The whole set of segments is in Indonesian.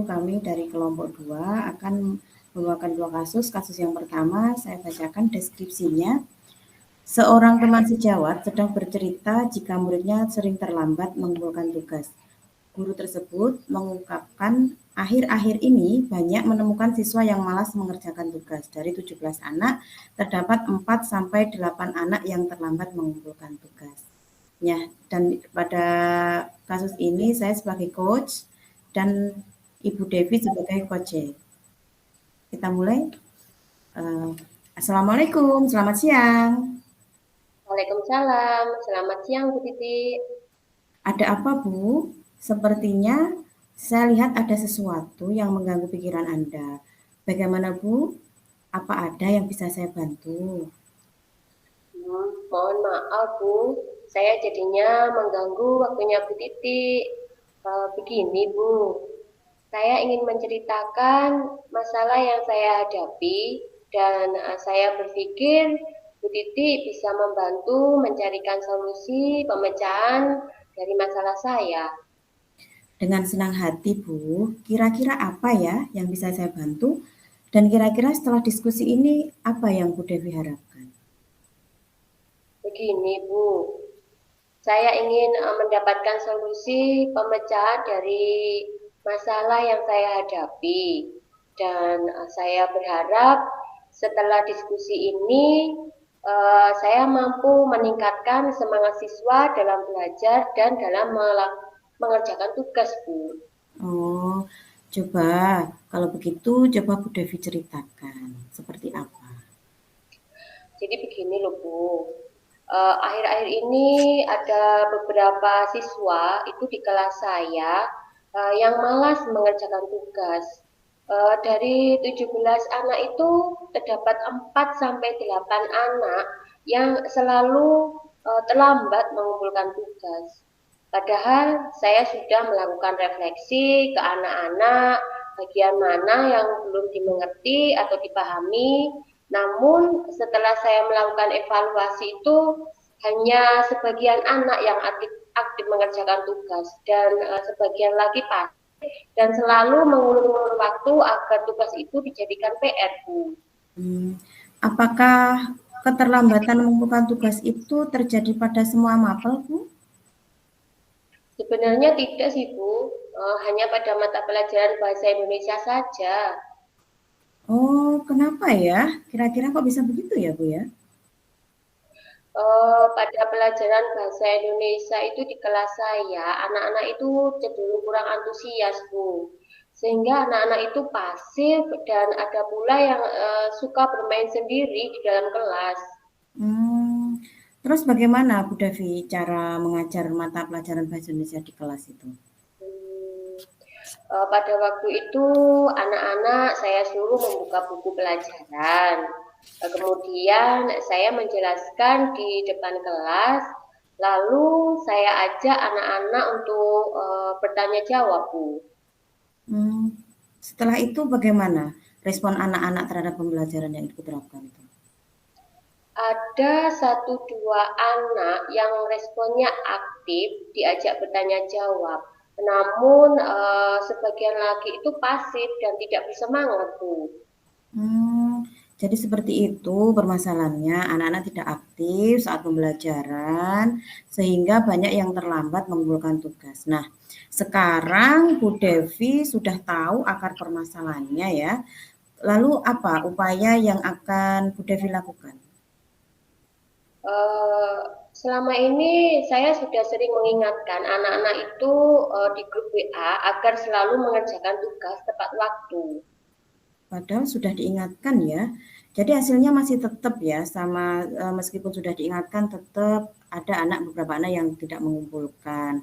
kami dari kelompok 2 akan membawakan 2 kasus. Kasus yang pertama saya bacakan deskripsinya. Seorang teman sejawat sedang bercerita jika muridnya sering terlambat mengumpulkan tugas. Guru tersebut mengungkapkan akhir-akhir ini banyak menemukan siswa yang malas mengerjakan tugas. Dari 17 anak, terdapat 4 sampai 8 anak yang terlambat mengumpulkan tugas. Ya, dan pada kasus ini saya sebagai coach dan Ibu Devi sebagai coach. Kita mulai. Assalamualaikum, selamat siang. Waalaikumsalam, selamat siang Bu Titi. Ada apa, Bu? Sepertinya saya lihat ada sesuatu yang mengganggu pikiran Anda. Bagaimana, Bu? Apa ada yang bisa saya bantu? Mohon maaf Bu, saya jadinya mengganggu waktunya Bu Titi. Begini Bu, saya ingin menceritakan masalah yang saya hadapi dan saya berpikir Bu Titi bisa membantu mencarikan solusi pemecahan dari masalah saya. Dengan senang hati, Bu. Kira-kira apa ya yang bisa saya bantu? Dan kira-kira setelah diskusi ini, apa yang Bu Devi harapkan? Begini Bu, saya ingin mendapatkan solusi pemecahan dari masalah yang saya hadapi dan saya berharap setelah diskusi ini saya mampu meningkatkan semangat siswa dalam belajar dan dalam mengerjakan tugas, Bu. Oh, coba kalau begitu coba Bu Devi ceritakan seperti apa. Jadi begini loh Bu, akhir-akhir ini ada beberapa siswa itu di kelas saya yang malas mengerjakan tugas. Dari 17 anak itu terdapat 4 sampai 8 anak yang selalu terlambat mengumpulkan tugas. Padahal saya sudah melakukan refleksi ke anak-anak bagian mana yang belum dimengerti atau dipahami. Namun setelah saya melakukan evaluasi itu hanya sebagian anak yang aktif mengerjakan tugas dan sebagian lagi pas dan selalu mengulur-ulur waktu agar tugas itu dijadikan PR, Bu. Apakah keterlambatan mengumpulkan tugas itu terjadi pada semua mapel, Bu? Sebenarnya tidak sih Bu, hanya pada mata pelajaran bahasa Indonesia saja. Oh, kenapa ya? Kira-kira kok bisa begitu ya, Bu ya? Pada pelajaran bahasa Indonesia itu di kelas saya, anak-anak itu cenderung kurang antusias, Bu. Sehingga anak-anak itu pasif dan ada pula yang suka bermain sendiri di dalam kelas. Hmm, terus bagaimana Bu Devi cara mengajar mata pelajaran bahasa Indonesia di kelas itu? Hmm, pada waktu itu anak-anak saya suruh membuka buku pelajaran. Kemudian saya menjelaskan di depan kelas, lalu saya ajak anak-anak untuk bertanya jawab, Bu. Hmm, setelah itu bagaimana respon anak-anak terhadap pembelajaran yang diterapkan itu? Ada satu dua anak yang responnya aktif diajak bertanya jawab. Namun sebagian lagi itu pasif dan tidak bersemangat, Bu. Jadi seperti itu permasalahannya, anak-anak tidak aktif saat pembelajaran, sehingga banyak yang terlambat mengumpulkan tugas. Nah, sekarang Bu Devi sudah tahu akar permasalahannya ya. Lalu apa upaya yang akan Bu Devi lakukan? Eh, Selama ini saya sudah sering mengingatkan anak-anak itu di grup WA agar selalu mengerjakan tugas tepat waktu. Padahal sudah diingatkan ya. Jadi hasilnya masih tetap ya sama meskipun sudah diingatkan tetap ada beberapa anak yang tidak mengumpulkan.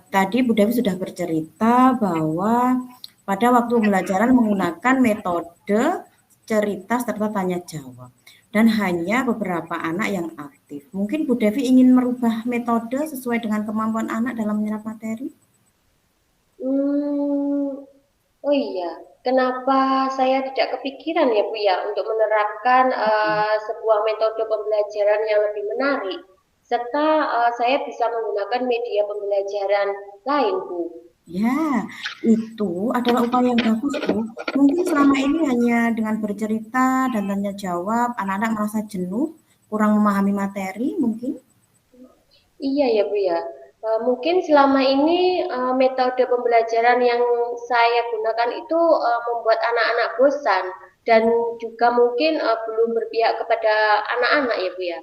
Tadi Bu Devi sudah bercerita bahwa pada waktu pembelajaran menggunakan metode cerita serta tanya jawab dan hanya beberapa anak yang aktif. Mungkin Bu Devi ingin merubah metode sesuai dengan kemampuan anak dalam menyerap materi? Hmm, oh iya, kenapa saya tidak kepikiran ya Bu ya untuk menerapkan sebuah metode pembelajaran yang lebih menarik, serta saya bisa menggunakan media pembelajaran lain Bu. Ya, itu adalah upaya yang bagus, Bu. Mungkin selama ini hanya dengan bercerita dan tanya jawab, anak-anak merasa jenuh, kurang memahami materi mungkin. Iya ya Bu ya. Mungkin selama ini metode pembelajaran yang saya gunakan itu membuat anak-anak bosan dan juga mungkin belum berpihak kepada anak-anak ya Bu ya.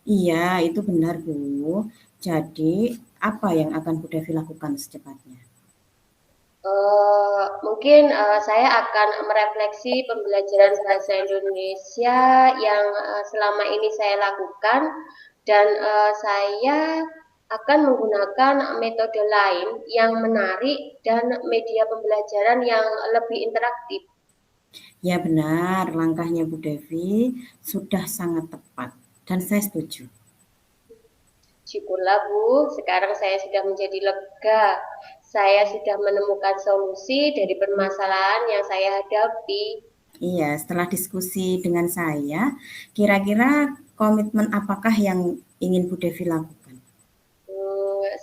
Iya, itu benar, Bu. Jadi, apa yang akan Bu Devi lakukan secepatnya? Mungkin saya akan merefleksi pembelajaran bahasa Indonesia yang selama ini saya lakukan dan saya akan menggunakan metode lain yang menarik dan media pembelajaran yang lebih interaktif. Ya benar, langkahnya Bu Devi sudah sangat tepat dan saya setuju. Syukurlah Bu, sekarang saya sudah menjadi lega. Saya sudah menemukan solusi dari permasalahan yang saya hadapi. Iya, setelah diskusi dengan saya, kira-kira komitmen apakah yang ingin Bu Devi lakukan?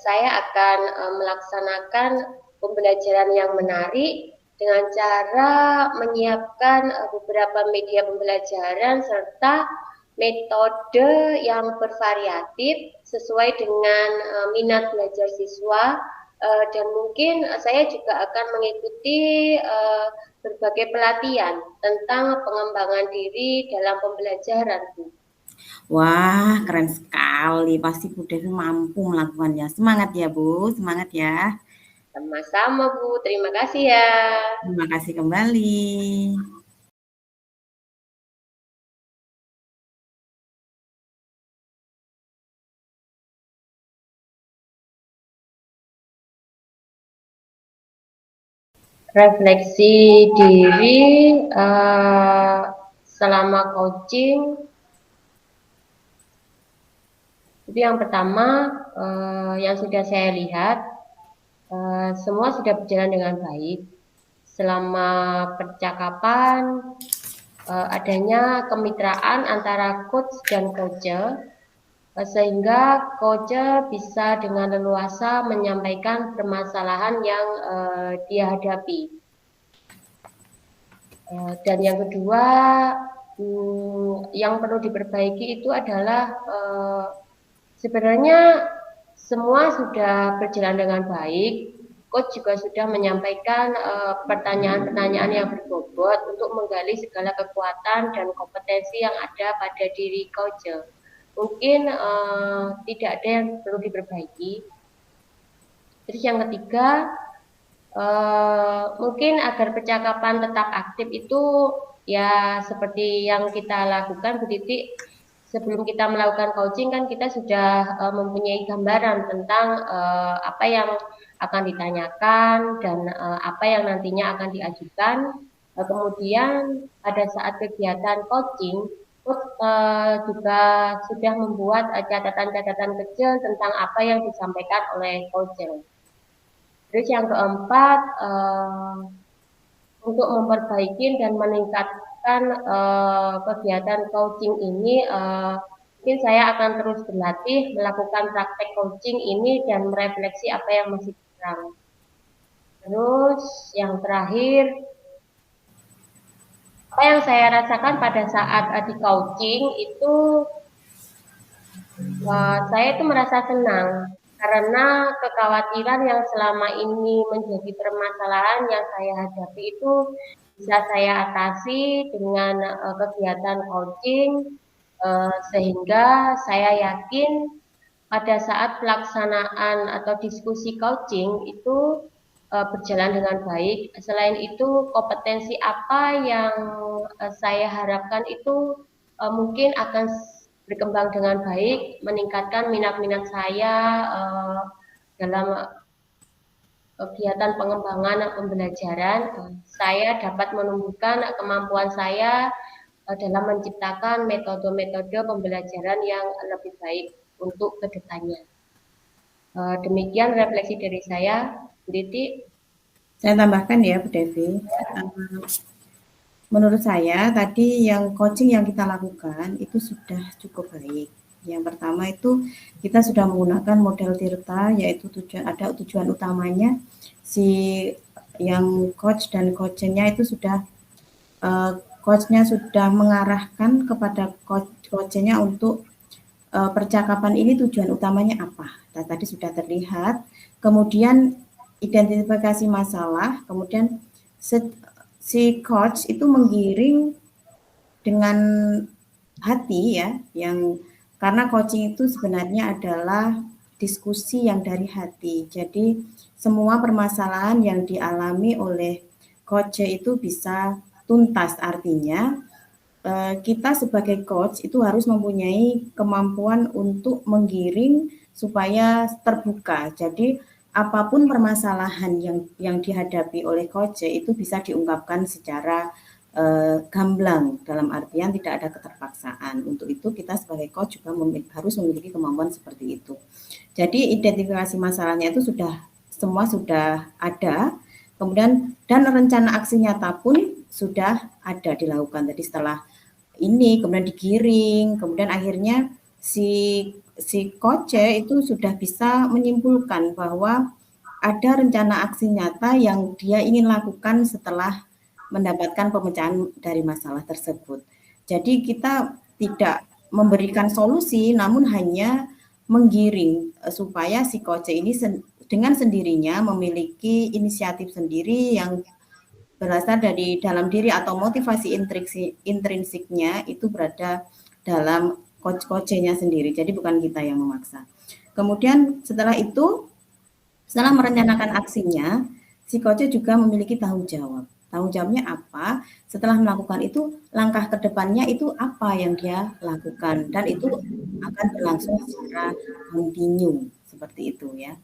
Saya akan melaksanakan pembelajaran yang menarik dengan cara menyiapkan beberapa media pembelajaran serta metode yang bervariatif sesuai dengan minat belajar siswa dan mungkin saya juga akan mengikuti berbagai pelatihan tentang pengembangan diri dalam pembelajaran. Wah, keren sekali. Pasti Bu Devi mampu melakukannya. Semangat ya, Bu. Semangat ya. Sama-sama Bu, terima kasih ya. Terima kasih kembali. Refleksi diri selama coaching itu yang pertama yang sudah saya lihat semua sudah berjalan dengan baik selama percakapan adanya kemitraan antara coach dan coacher sehingga coacher bisa dengan leluasa menyampaikan permasalahan yang dia hadapi. Dan yang kedua, yang perlu diperbaiki itu adalah sebenarnya semua sudah berjalan dengan baik. Coach juga sudah menyampaikan pertanyaan-pertanyaan yang berbobot untuk menggali segala kekuatan dan kompetensi yang ada pada diri coach. Mungkin tidak ada yang perlu diperbaiki. Terus yang ketiga, mungkin agar percakapan tetap aktif itu ya seperti yang kita lakukan Bu Titi, sebelum kita melakukan coaching kan kita sudah mempunyai gambaran tentang apa yang akan ditanyakan dan apa yang nantinya akan diajukan. Kemudian pada saat kegiatan coaching, coach juga sudah membuat catatan-catatan kecil tentang apa yang disampaikan oleh coach. Terus yang keempat, untuk memperbaiki dan meningkatkan kegiatan coaching ini, mungkin saya akan terus berlatih melakukan praktek coaching ini dan merefleksi apa yang masih kurang. Terus yang terakhir, apa yang saya rasakan pada saat di coaching itu saya itu merasa senang karena kekhawatiran yang selama ini menjadi permasalahan yang saya hadapi itu bisa saya atasi dengan kegiatan coaching sehingga saya yakin pada saat pelaksanaan atau diskusi coaching itu berjalan dengan baik. Selain itu kompetensi apa yang saya harapkan itu mungkin akan berkembang dengan baik, meningkatkan minat-minat saya dalam kegiatan pengembangan pembelajaran. Saya dapat menumbuhkan kemampuan saya dalam menciptakan metode-metode pembelajaran yang lebih baik untuk kedepannya. Demikian refleksi dari saya, Bu Titi. Saya tambahkan ya, Bu Devi. Menurut saya tadi yang coaching yang kita lakukan itu sudah cukup baik. Yang pertama itu kita sudah menggunakan model Tirta, yaitu ada tujuan utamanya si yang coach dan coachnya itu sudah coachnya sudah mengarahkan kepada coachnya untuk percakapan ini tujuan utamanya apa. Nah, tadi sudah terlihat. Kemudian identifikasi masalah, kemudian si coach itu menggiring dengan hati ya, yang karena coaching itu sebenarnya adalah diskusi yang dari hati. Jadi semua permasalahan yang dialami oleh coach itu bisa tuntas, artinya kita sebagai coach itu harus mempunyai kemampuan untuk menggiring supaya terbuka. Jadi apapun permasalahan yang dihadapi oleh coach itu bisa diungkapkan secara gamblang, dalam artian tidak ada keterpaksaan. Untuk itu kita sebagai coach juga harus memiliki kemampuan seperti itu. Jadi identifikasi masalahnya itu semua sudah ada, kemudian dan rencana aksi nyata pun sudah ada dilakukan. Jadi setelah ini kemudian digiring, kemudian akhirnya si coach itu sudah bisa menyimpulkan bahwa ada rencana aksi nyata yang dia ingin lakukan setelah mendapatkan pemecahan dari masalah tersebut. Jadi kita tidak memberikan solusi, namun hanya menggiring supaya si coach ini dengan sendirinya memiliki inisiatif sendiri yang berasal dari dalam diri atau motivasi intrinsiknya itu berada dalam coach-nya sendiri. Jadi bukan kita yang memaksa. Kemudian setelah itu, setelah merencanakan aksinya, si coach juga memiliki tanggung jawab. Tanggung jawabnya apa? Setelah melakukan itu, langkah ke depannya itu apa yang dia lakukan. Dan itu akan berlangsung secara kontinu, seperti itu ya.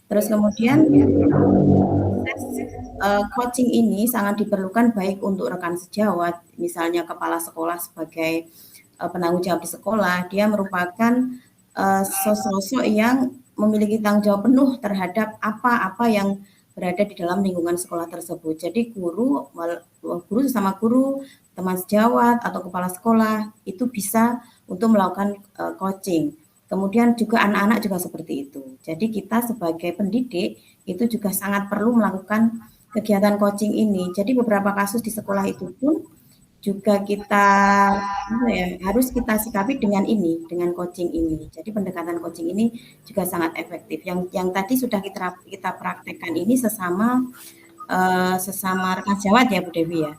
Terus kemudian coaching ini sangat diperlukan baik untuk rekan sejawat, misalnya kepala sekolah sebagai penanggung jawab di sekolah, dia merupakan sosok yang memiliki tanggung jawab penuh terhadap apa-apa yang berada di dalam lingkungan sekolah tersebut. Jadi guru sesama guru, teman sejawat atau kepala sekolah itu bisa untuk melakukan coaching. Kemudian juga anak-anak juga seperti itu. Jadi kita sebagai pendidik itu juga sangat perlu melakukan kegiatan coaching ini. Jadi beberapa kasus di sekolah itu pun juga kita harus kita sikapi dengan ini, dengan coaching ini. Jadi pendekatan coaching ini juga sangat efektif. Yang tadi sudah kita praktekkan ini sesama rekan sejawat ya Bu Devi ya.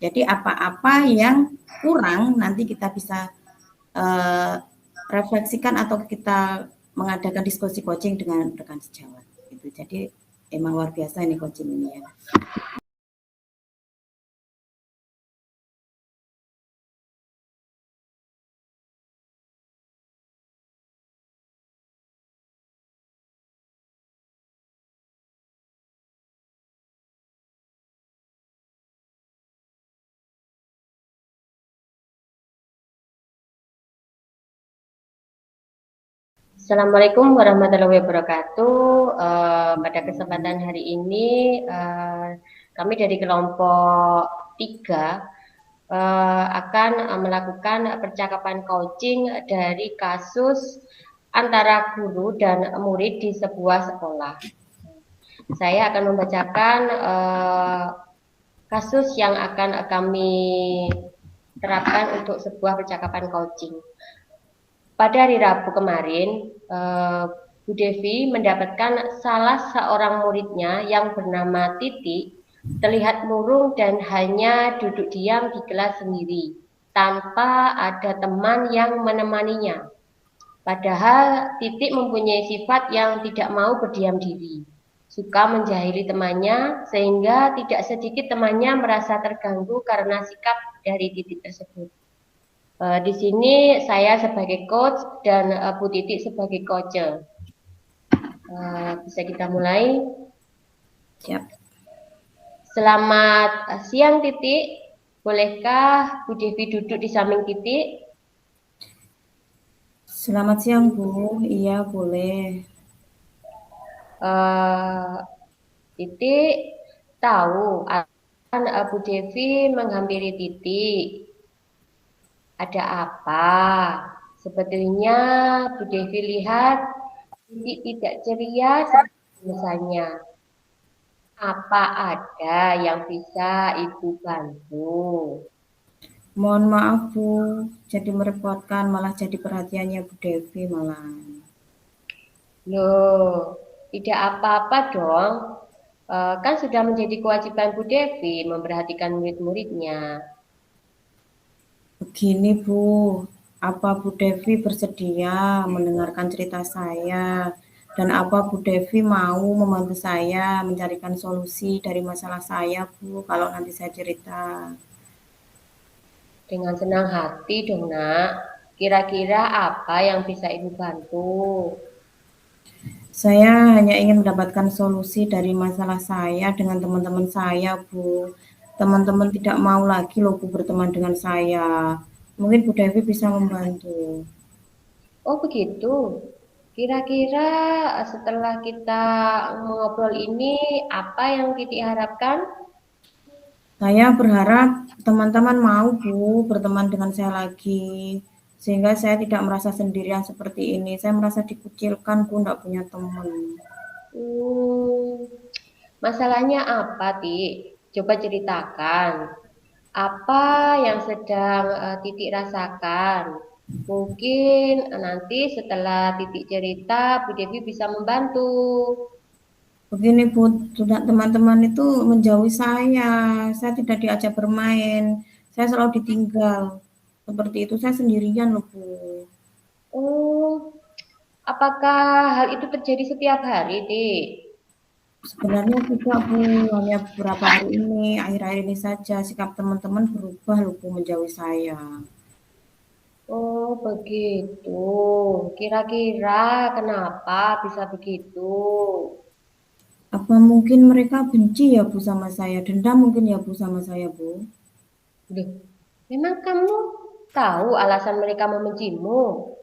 Jadi apa-apa yang kurang nanti kita bisa refleksikan atau kita mengadakan diskusi coaching dengan rekan sejawat. Gitu. Jadi emang luar biasa ini coaching ini ya. Assalamualaikum warahmatullahi wabarakatuh. Pada kesempatan hari ini kami dari kelompok 3 akan melakukan percakapan coaching dari kasus antara guru dan murid di sebuah sekolah. Saya akan membacakan kasus yang akan kami terapkan untuk sebuah percakapan coaching. Pada hari Rabu kemarin, Bu Devi mendapatkan salah seorang muridnya yang bernama Titi terlihat murung dan hanya duduk diam di kelas sendiri, tanpa ada teman yang menemaninya. Padahal Titik mempunyai sifat yang tidak mau berdiam diri, suka menjahili temannya, sehingga tidak sedikit temannya merasa terganggu karena sikap dari Titik tersebut. Di sini saya sebagai coach dan Bu Titik sebagai coach. Bisa kita mulai? Siap. Selamat siang Titik. Bolehkah Bu Devi duduk di samping Titik? Selamat siang Bu. Iya boleh. Titik tahu akan Bu Devi menghampiri Titik. Ada apa? Sebetulnya Bu Devi lihat Titik tidak ceria seperti biasanya. Apa ada yang bisa Ibu bantu? Mohon maaf Bu, jadi merepotkan malah jadi perhatiannya Bu Devi malah. Loh, tidak apa-apa dong. Kan sudah menjadi kewajiban Bu Devi memperhatikan murid-muridnya. Begini Bu, apa Bu Devi bersedia mendengarkan cerita saya? Dan apa Bu Devi mau membantu saya mencarikan solusi dari masalah saya Bu, kalau nanti saya cerita? Dengan senang hati dong, Nak. Kira-kira apa yang bisa Ibu bantu? Saya hanya ingin mendapatkan solusi dari masalah saya dengan teman-teman saya Bu. Teman-teman tidak mau lagi loh Bu berteman dengan saya. Mungkin Bu Devi bisa membantu. Oh, begitu. Kira-kira setelah kita ngobrol ini, apa yang Titi harapkan? Saya berharap teman-teman mau Bu berteman dengan saya lagi. Sehingga saya tidak merasa sendirian seperti ini. Saya merasa dikucilkan Bu, tidak punya teman. Hmm, masalahnya apa, Ti? Coba ceritakan. Apa yang sedang Titik rasakan? Mungkin nanti setelah Titik cerita, Bu Devi bisa membantu. Begini Bu, sudah teman-teman itu menjauhi saya. Saya tidak diajak bermain. Saya selalu ditinggal. Seperti itu saya sendirian loh Bu. Oh, apakah hal itu terjadi setiap hari, Tik? Sebenarnya tidak Bu, hanya beberapa hari ini, akhir-akhir ini saja sikap teman-teman berubah loh Bu menjauhi saya. Oh, begitu. Kira-kira kenapa bisa begitu? Apa mungkin mereka benci ya Bu sama saya, dendam mungkin ya Bu sama saya Bu. Loh, memang kamu tahu alasan mereka membencimu?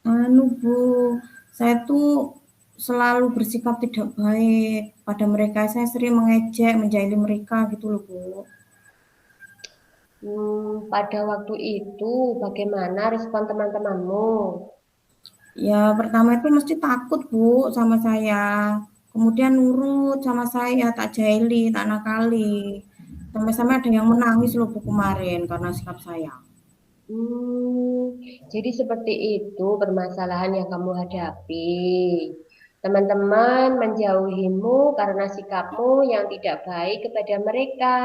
Anu Bu, saya tuh selalu bersikap tidak baik pada mereka. Saya sering mengejek, menjahili mereka gitu loh Bu. Pada waktu itu bagaimana respon teman-temanmu? Ya pertama itu mesti takut Bu sama saya. Kemudian nurut sama saya, tak jahili, tak nakali. Sampai-sampai ada yang menangis loh Bu kemarin karena sikap saya. Hmm, jadi seperti itu permasalahan yang kamu hadapi. Teman-teman menjauhimu karena sikapmu yang tidak baik kepada mereka.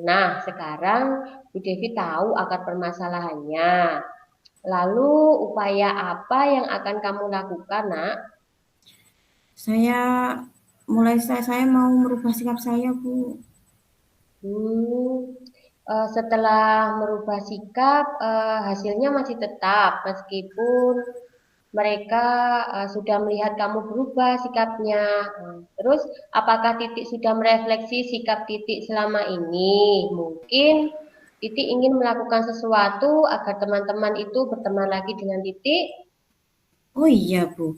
Nah, sekarang Bu Devi tahu akar permasalahannya. Lalu upaya apa yang akan kamu lakukan, Nak? Saya saya mau merubah sikap saya Bu. Hmm, setelah merubah sikap, hasilnya masih tetap meskipun mereka sudah melihat kamu berubah sikapnya. Terus, apakah Titik sudah merefleksi sikap Titik selama ini? Mungkin Titik ingin melakukan sesuatu agar teman-teman itu berteman lagi dengan Titik. Oh iya Bu,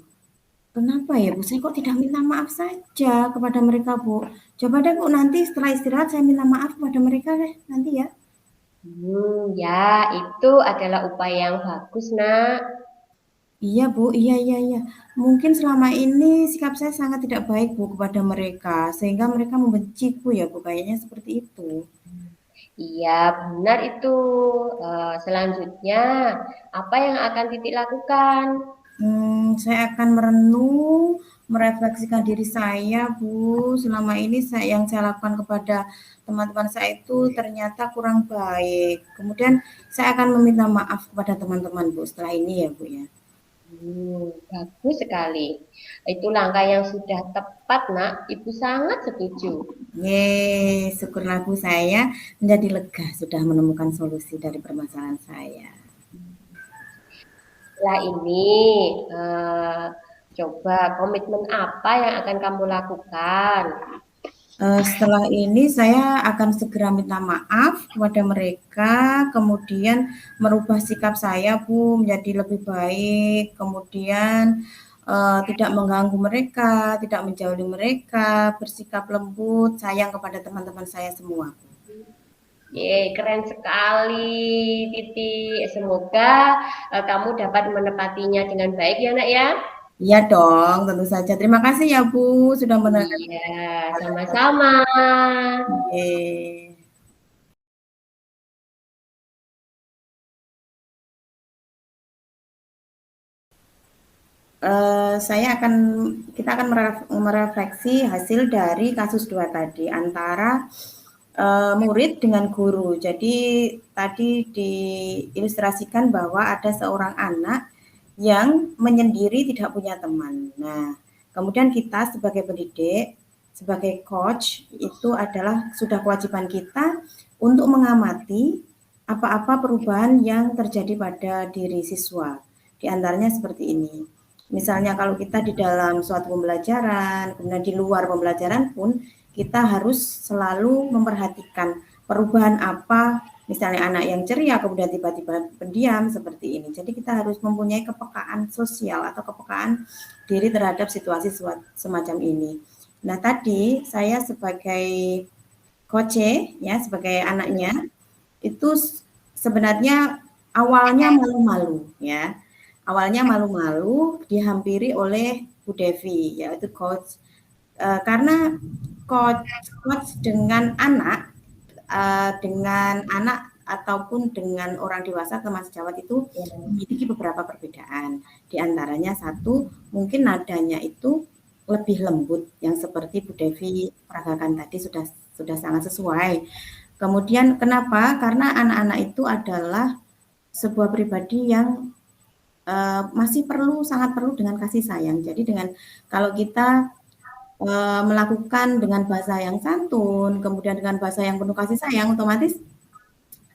kenapa ya Bu? Saya kok tidak minta maaf saja kepada mereka Bu. Coba deh Bu nanti setelah istirahat saya minta maaf kepada mereka deh nanti ya. Ya, itu adalah upaya yang bagus, Nak. Iya Bu, iya. Mungkin selama ini sikap saya sangat tidak baik Bu kepada mereka, sehingga mereka membenciku ya Bu, kayaknya seperti itu. Iya, benar itu. Selanjutnya, apa yang akan Titik lakukan? Saya akan merenung, merefleksikan diri saya Bu, selama ini yang saya lakukan kepada teman-teman saya itu ternyata kurang baik. Kemudian saya akan meminta maaf kepada teman-teman Bu setelah ini ya Bu ya. Bagus sekali. Itu langkah yang sudah tepat, Nak. Ibu sangat setuju. Syukurlah Bu saya menjadi lega sudah menemukan solusi dari permasalahan saya. Setelah ini, eh, coba komitmen apa yang akan kamu lakukan? Setelah ini saya akan segera minta maaf kepada mereka, kemudian merubah sikap saya Bu menjadi lebih baik, kemudian tidak mengganggu mereka, tidak menjauhi mereka, bersikap lembut, sayang kepada teman-teman saya semua. Keren sekali, Titi. Semoga kamu dapat menepatinya dengan baik ya, Nak ya. Iya dong, tentu saja. Terima kasih ya Bu, sudah menerangkan. Iya, sama-sama. Oke. Kita akan merefleksi hasil dari kasus 2 tadi antara murid dengan guru. Jadi tadi diilustrasikan bahwa ada seorang anak yang menyendiri tidak punya teman. Nah, kemudian kita sebagai pendidik, sebagai coach itu adalah sudah kewajiban kita untuk mengamati apa-apa perubahan yang terjadi pada diri siswa. Di antaranya seperti ini. Misalnya kalau kita di dalam suatu pembelajaran, kemudian di luar pembelajaran pun kita harus selalu memperhatikan perubahan apa, misalnya anak yang ceria kemudian tiba-tiba pendiam seperti ini. Jadi kita harus mempunyai kepekaan sosial atau kepekaan diri terhadap situasi semacam ini. Nah, tadi saya sebagai coach ya, sebagai anaknya itu sebenarnya awalnya malu-malu ya. Awalnya malu-malu dihampiri oleh Bu Devi yaitu coach karena coach dengan anak ataupun dengan orang dewasa teman sejawat itu memiliki beberapa perbedaan. Di antaranya satu, mungkin nadanya itu lebih lembut yang seperti Bu Devi peragakan tadi sudah sangat sesuai. Kemudian kenapa? Karena anak-anak itu adalah sebuah pribadi yang masih sangat perlu dengan kasih sayang. Jadi dengan kalau kita melakukan dengan bahasa yang santun, kemudian dengan bahasa yang penuh kasih sayang, otomatis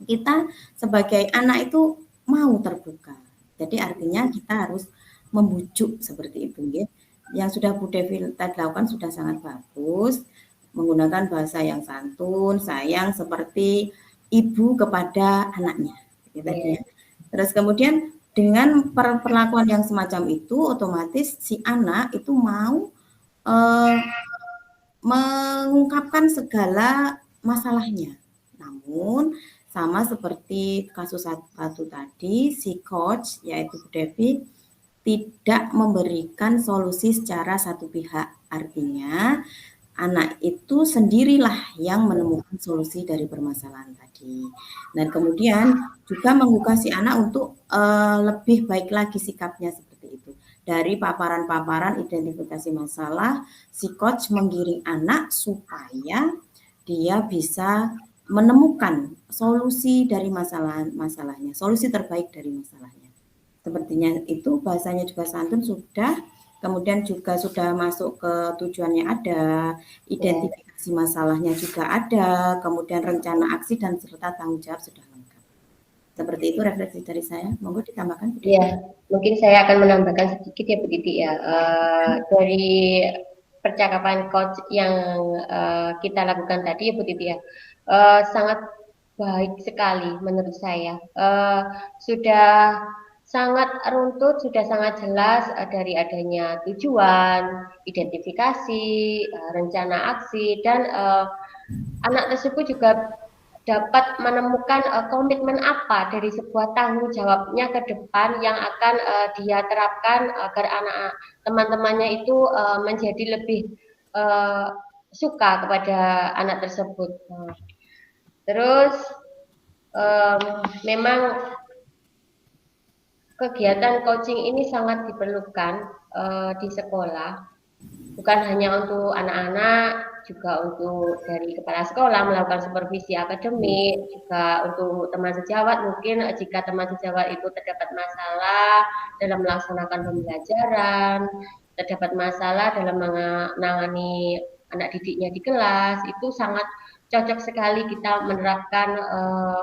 kita sebagai anak itu mau terbuka. Jadi artinya kita harus membujuk seperti itu, ya. Yang sudah Bu Devi tadi lakukan sudah sangat bagus, menggunakan bahasa yang santun, sayang seperti ibu kepada anaknya, gitu tadi ya. Terus kemudian dengan perlakuan yang semacam itu, otomatis si anak itu mau eh, mengungkapkan segala masalahnya. Namun sama seperti kasus satu tadi, si coach yaitu Bu Devi tidak memberikan solusi secara satu pihak. Artinya anak itu sendirilah yang menemukan solusi dari permasalahan tadi. Dan kemudian juga membuka si anak untuk lebih baik lagi sikapnya seperti itu. Dari paparan-paparan identifikasi masalah, si coach menggiring anak supaya dia bisa menemukan solusi dari masalahnya, solusi terbaik dari masalahnya. Sepertinya itu bahasanya juga santun sudah, kemudian juga sudah masuk ke tujuannya ada, identifikasi masalahnya juga ada, kemudian rencana aksi dan serta tanggung jawab sudah lengkap. Seperti itu refleksi dari saya. Monggo ditambahkan, Bu Devi. Ya, mungkin saya akan menambahkan sedikit ya Bu Titi ya. Dari percakapan coach yang kita lakukan tadi ya Bu Titi ya, sangat baik sekali menurut saya. Sudah sangat runtut, sudah sangat jelas dari adanya tujuan, identifikasi, rencana aksi, dan anak tersebut juga dapat menemukan komitmen apa dari sebuah tanggung jawabnya ke depan yang akan dia terapkan agar anak teman-temannya itu menjadi lebih uh, suka kepada anak tersebut. Terus memang kegiatan coaching ini sangat diperlukan di sekolah, bukan hanya untuk anak-anak, juga untuk dari kepala sekolah melakukan supervisi akademik, juga untuk teman sejawat mungkin jika teman sejawat itu terdapat masalah dalam melaksanakan pembelajaran, terdapat masalah dalam menangani anak didiknya di kelas, itu sangat cocok sekali kita menerapkan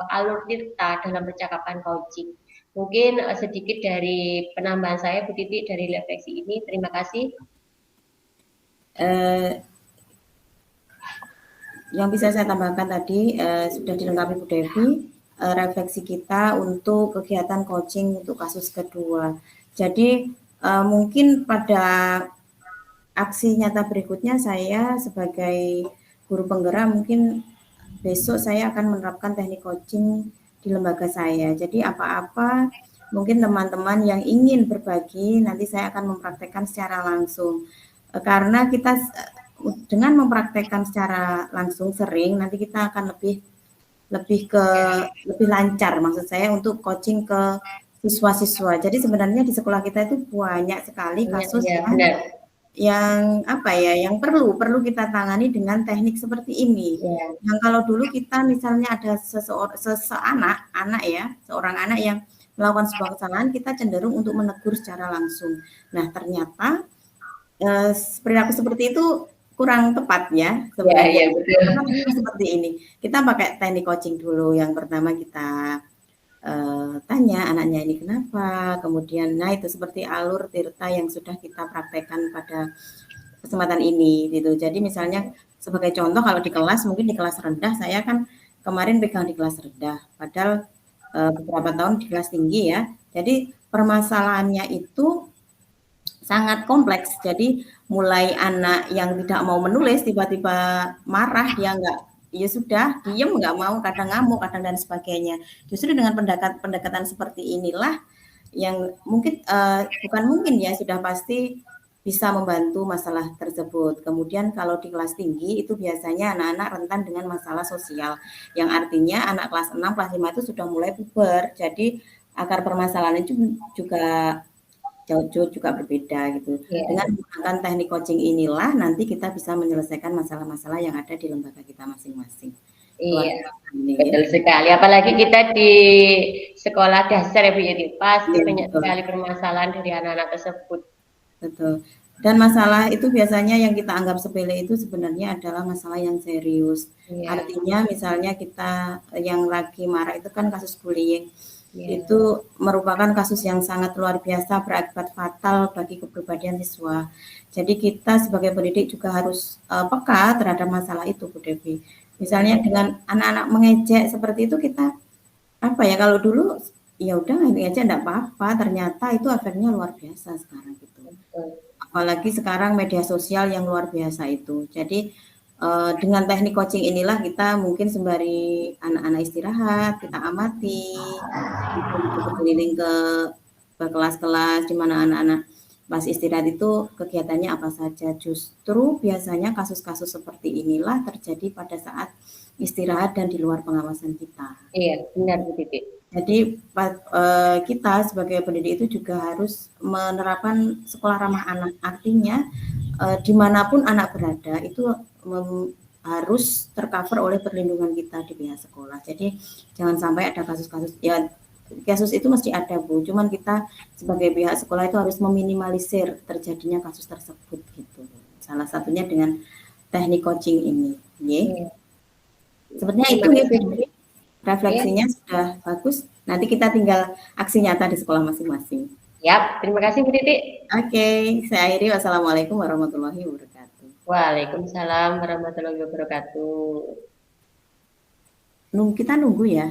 alur tirta dalam percakapan coaching. Mungkin sedikit dari penambahan saya Bu Titi dari refleksi ini. Terima kasih. Yang bisa saya tambahkan tadi sudah dilengkapi Bu Devi, refleksi kita untuk kegiatan coaching untuk kasus kedua. Jadi mungkin pada aksi nyata berikutnya saya sebagai guru penggerak mungkin besok saya akan menerapkan teknik coaching di lembaga saya. Jadi apa-apa mungkin teman-teman yang ingin berbagi, nanti saya akan mempraktekkan secara langsung. Karena kita dengan mempraktekkan secara langsung sering, nanti kita akan lebih lancar, maksud saya, untuk coaching ke siswa-siswa. Jadi sebenarnya di sekolah kita itu banyak sekali kasus Ya, benar. yang apa ya, yang perlu kita tangani dengan teknik seperti ini. Ya. Yang kalau dulu kita misalnya ada seorang anak yang melakukan sebuah kesalahan, kita cenderung untuk menegur secara langsung. Nah, ternyata perilaku seperti itu kurang tepat ya sebenarnya. Ya, betul. Seperti ini. Kita pakai teknik coaching dulu. Yang pertama kita tanya anaknya ini kenapa, kemudian nah itu seperti alur Tirta yang sudah kita praktekkan pada kesempatan ini gitu. Jadi misalnya sebagai contoh kalau di kelas, mungkin di kelas rendah saya kan kemarin pegang di kelas rendah, padahal beberapa tahun di kelas tinggi ya. Jadi permasalahannya itu sangat kompleks. Jadi mulai anak yang tidak mau menulis tiba-tiba marah, dia nggak, ya sudah diem, nggak mau, kadang ngamuk, kadang dan sebagainya. Justru dengan pendekatan seperti inilah yang mungkin bukan mungkin ya, sudah pasti bisa membantu masalah tersebut. Kemudian kalau di kelas tinggi itu biasanya anak-anak rentan dengan masalah sosial, yang artinya anak kelas 6, kelas 5 itu sudah mulai puber. Jadi akar permasalahan itu juga jauh juga berbeda gitu. Ya. Dengan menggunakan teknik coaching inilah nanti kita bisa menyelesaikan masalah-masalah yang ada di lembaga kita masing-masing. Iya, betul sekali. Apalagi kita di sekolah dasar ya Bu Yeti, pasti banyak sekali permasalahan dari anak-anak tersebut. Betul. Dan masalah itu biasanya yang kita anggap sepele itu sebenarnya adalah masalah yang serius. Artinya misalnya kita yang lagi marah itu kan kasus bullying. Itu merupakan kasus yang sangat luar biasa, berakibat fatal bagi kepribadian siswa. Jadi kita sebagai pendidik juga harus peka terhadap masalah itu, Bu Devi. Misalnya dengan anak-anak mengejek seperti itu, kita apa ya, kalau dulu ya udah ngejek enggak apa-apa, ternyata itu efeknya luar biasa sekarang gitu. Apalagi sekarang media sosial yang luar biasa itu. Jadi dengan teknik coaching inilah kita mungkin sembari anak-anak istirahat, kita amati, kita keliling ke kelas-kelas di mana anak-anak pas istirahat itu kegiatannya apa saja. Justru biasanya kasus-kasus seperti inilah terjadi pada saat istirahat dan di luar pengawasan kita. Iya, benar Bu Titi. Jadi kita sebagai pendidik itu juga harus menerapkan sekolah ramah anak. Artinya dimanapun anak berada itu harus tercover oleh perlindungan kita di pihak sekolah. Jadi jangan sampai ada kasus-kasus, ya kasus itu mesti ada Bu, cuman kita sebagai pihak sekolah itu harus meminimalisir terjadinya kasus tersebut gitu. Salah satunya dengan teknik coaching ini. Ya. Sebenarnya itu ya, refleksinya sudah bagus. Nanti kita tinggal aksi nyata di sekolah masing-masing. Yap, terima kasih Bu Titi. Oke, saya akhiri. Wassalamualaikum warahmatullahi wabarakatuh. Waalaikumsalam warahmatullahi wabarakatuh. Kita nunggu ya.